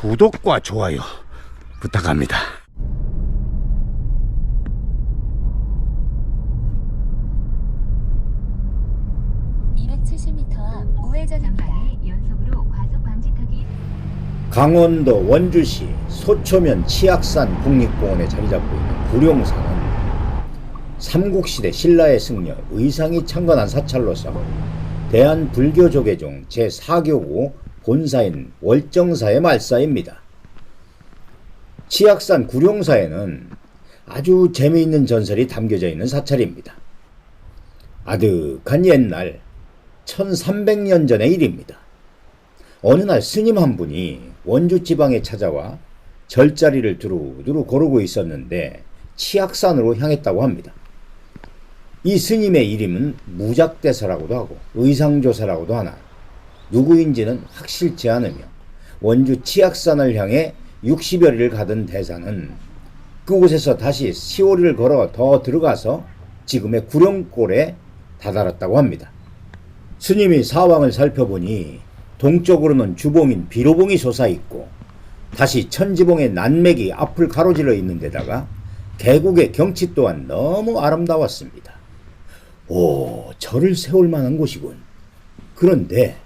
구독과 좋아요 부탁합니다. 강원도 원주시 소초면 치악산 국립공원에 자리잡고 있는 구룡산은 삼국시대 신라의 승려 의상이 창건한 사찰로서 대한불교조계종 제4교구 본사인 월정사의 말사입니다. 치악산 구룡사에는 아주 재미있는 전설이 담겨져 있는 사찰입니다. 아득한 옛날 1300년 전의 일입니다. 어느 날 스님 한 분이 원주 지방에 찾아와 절자리를 두루두루 고르고 있었는데 치악산으로 향했다고 합니다. 이 스님의 이름은 무작대사라고도 하고 의상조사라고도 하나 누구인지는 확실치 않으며 원주 치악산을 향해 60여리를 가던 대사는 그곳에서 다시 시오리를 걸어 더 들어가서 지금의 구룡골에 다다랐다고 합니다. 스님이 사방을 살펴보니 동쪽으로는 주봉인 비로봉이 솟아있고 다시 천지봉의 난맥이 앞을 가로질러 있는 데다가 계곡의 경치 또한 너무 아름다웠습니다. 오, 절을 세울 만한 곳이군. 그런데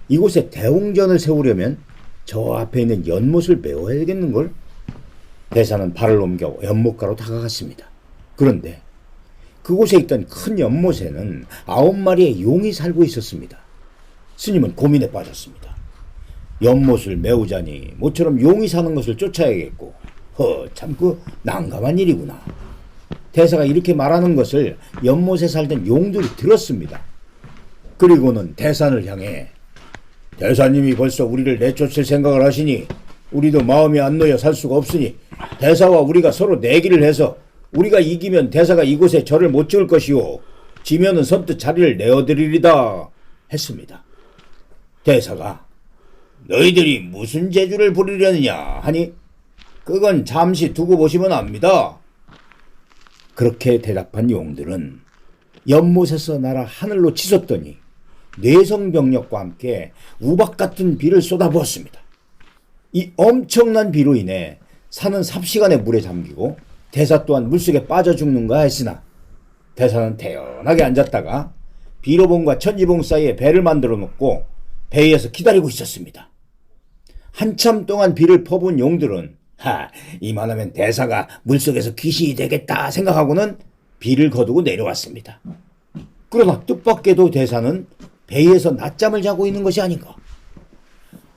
이곳에 대웅전을 세우려면 저 앞에 있는 연못을 메워야겠는걸? 대사는 발을 옮겨 연못가로 다가갔습니다. 그런데 그곳에 있던 큰 연못에는 9마리의 용이 살고 있었습니다. 스님은 고민에 빠졌습니다. 연못을 메우자니 모처럼 용이 사는 것을 쫓아야겠고 참 그 난감한 일이구나. 대사가 이렇게 말하는 것을 연못에 살던 용들이 들었습니다. 그리고는 대산을 향해 대사님이 벌써 우리를 내쫓을 생각을 하시니 우리도 마음이 안 놓여 살 수가 없으니 대사와 우리가 서로 내기를 해서 우리가 이기면 대사가 이곳에 절을 못 지을 것이요 지면은 선뜻 자리를 내어드리리다 했습니다. 대사가 너희들이 무슨 재주를 부리려느냐 하니 그건 잠시 두고 보시면 압니다. 그렇게 대답한 용들은 연못에서 날아 하늘로 치솟더니 뇌성병력과 함께 우박 같은 비를 쏟아부었습니다. 이 엄청난 비로 인해 산은 삽시간에 물에 잠기고 대사 또한 물속에 빠져 죽는가 했으나 대사는 태연하게 앉았다가 비로봉과 천지봉 사이에 배를 만들어 놓고 배에서 기다리고 있었습니다. 한참 동안 비를 퍼본 용들은 이만하면 대사가 물속에서 귀신이 되겠다 생각하고는 비를 거두고 내려왔습니다. 그러나 뜻밖에도 대사는 배에서 낮잠을 자고 있는 것이 아닌가.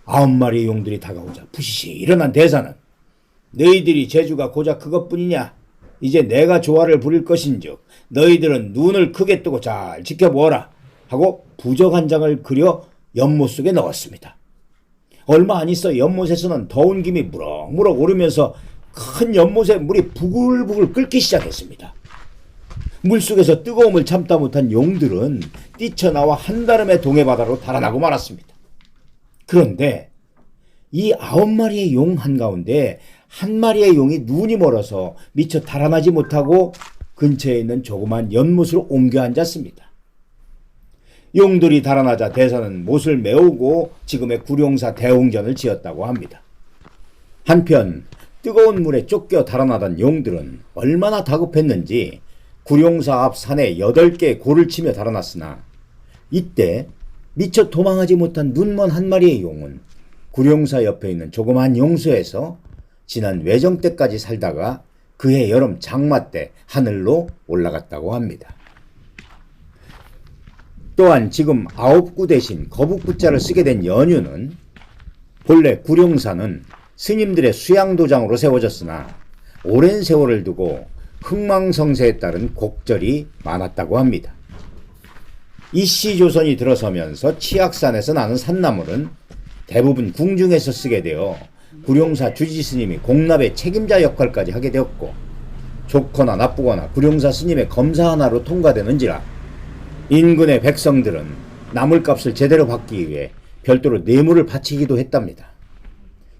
9마리의 용들이 다가오자 푸시시 일어난 대사는 너희들이 재주가 고작 그것뿐이냐? 이제 내가 조화를 부릴 것인즉 너희들은 눈을 크게 뜨고 잘 지켜보아라 하고 부적 한 장을 그려 연못 속에 넣었습니다. 얼마 안 있어 연못에서는 더운 김이 무럭무럭 오르면서 큰 연못에 물이 부글부글 끓기 시작했습니다. 물속에서 뜨거움을 참다 못한 용들은 뛰쳐나와 한다름의 동해바다로 달아나고 말았습니다. 그런데 이 9마리의 용 한가운데 한 마리의 용이 눈이 멀어서 미처 달아나지 못하고 근처에 있는 조그만 연못으로 옮겨 앉았습니다. 용들이 달아나자 대사는 못을 메우고 지금의 구룡사 대웅전을 지었다고 합니다. 한편 뜨거운 물에 쫓겨 달아나던 용들은 얼마나 다급했는지 구룡사 앞 산에 8개의 골을 치며 달아났으나 이때 미처 도망하지 못한 눈먼 한 마리의 용은 구룡사 옆에 있는 조그만 용소에서 지난 외정 때까지 살다가 그해 여름 장마 때 하늘로 올라갔다고 합니다. 또한 지금 아홉구 대신 거북구자를 쓰게 된 연유는 본래 구룡사는 스님들의 수양도장으로 세워졌으나 오랜 세월을 두고 흥망성쇠에 따른 곡절이 많았다고 합니다. 이씨조선이 들어서면서 치악산에서 나는 산나물은 대부분 궁중에서 쓰게 되어 구룡사 주지스님이 공납의 책임자 역할까지 하게 되었고 좋거나 나쁘거나 구룡사 스님의 검사 하나로 통과되는지라 인근의 백성들은 나물값을 제대로 받기 위해 별도로 뇌물을 바치기도 했답니다.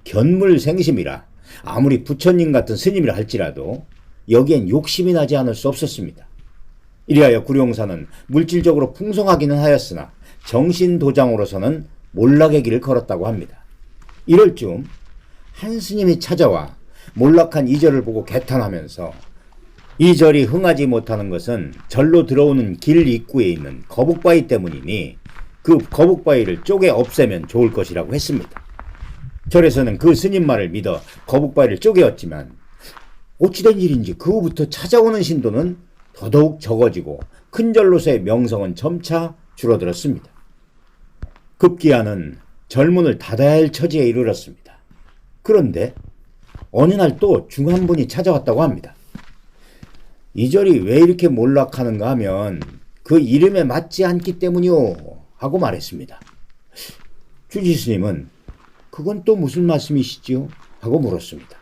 견물생심이라 아무리 부처님 같은 스님이라 할지라도 여기엔 욕심이 나지 않을 수 없었습니다. 이리하여 구룡사는 물질적으로 풍성하기는 하였으나 정신도장으로서는 몰락의 길을 걸었다고 합니다. 이럴 즈음 한 스님이 찾아와 몰락한 이 절을 보고 개탄하면서 이 절이 흥하지 못하는 것은 절로 들어오는 길 입구에 있는 거북바위 때문이니 그 거북바위를 쪼개 없애면 좋을 것이라고 했습니다. 절에서는 그 스님 말을 믿어 거북바위를 쪼개었지만 어찌된 일인지 그 후부터 찾아오는 신도는 더더욱 적어지고 큰 절로서의 명성은 점차 줄어들었습니다. 급기야는 절문을 닫아야 할 처지에 이르렀습니다. 그런데 어느 날 또 중 한 분이 찾아왔다고 합니다. 이 절이 왜 이렇게 몰락하는가 하면 그 이름에 맞지 않기 때문이요 하고 말했습니다. 주지 스님은 그건 또 무슨 말씀이시지요? 하고 물었습니다.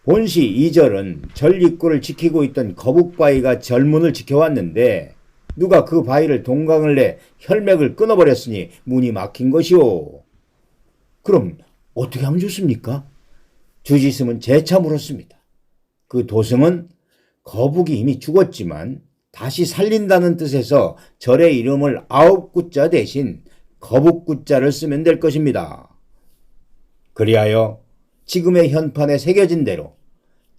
본시 이 절은 절 입구를 지키고 있던 거북바위가 절문을 지켜왔는데 누가 그 바위를 동강을 내 혈맥을 끊어버렸으니 문이 막힌 것이오. 그럼 어떻게 하면 좋습니까? 주지스님은 재차 물었습니다. 그 도승은 거북이 이미 죽었지만 다시 살린다는 뜻에서 절의 이름을 9구자 대신 거북구자를 쓰면 될 것입니다. 그리하여 지금의 현판에 새겨진 대로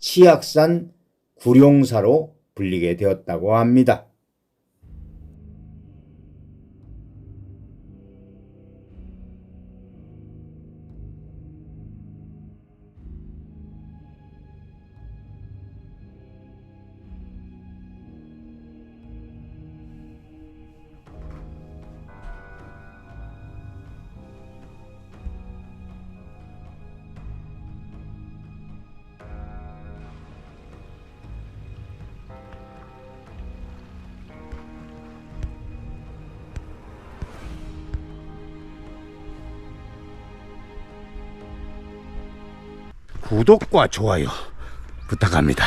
치악산 구룡사로 불리게 되었다고 합니다. 구독과 좋아요 부탁합니다.